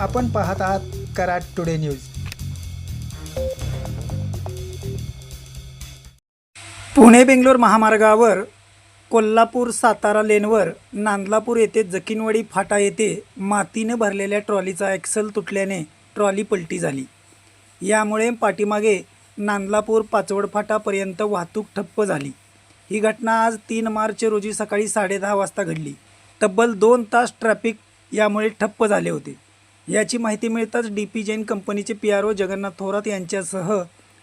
आपण पाहत आहात कराड टुडे न्यूज। पुणे बेंगलोर महामार्गावर कोल्हापूर सातारा लेनवर नांदलापूर येथे जकिनवाडी फाटा येथे मातीने भरलेल्या ट्रॉलीचा ॲक्सल तुटल्याने ट्रॉली पलटी झाली। यामुळे पाठीमागे नांदलापूर पाचवड फाटापर्यंत वाहतूक ठप्प झाली। ही घटना आज 3 मार्च रोजी सकाळी 10:30 वाजता घडली। तब्बल 2 तास ट्रॅफिक यामुळे ठप्प झाले होते। याची माहिती मिळताच डीपी जैन कंपनीचे पीआरओ जगन्नाथ थोरात यांच्यासह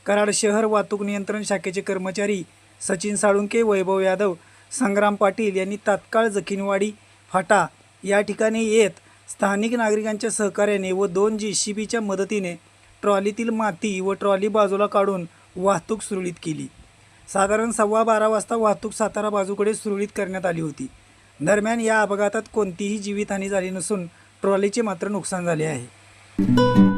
कराड शहर वाहतूक नियंत्रण शाखेचे कर्मचारी सचिन साळुंके, वैभव यादव, संग्राम पाटील यांनी तात्काळ जकिनवाडी फाटा या ठिकाणी येत स्थानिक नागरिकांच्या सहकार्याने व 2 JCBच्या मदतीने ट्रॉलीतील माती व ट्रॉली बाजूला काढून वाहतूक सुरळीत केली। साधारण 12:15 वाजता वाहतूक सातारा बाजूकडे सुरळीत करण्यात आली होती। दरम्यान या अपघातात कोणतीही जीवितहानी झाली नसून ट्रॉलीचे मात्र नुकसान झाले आहे।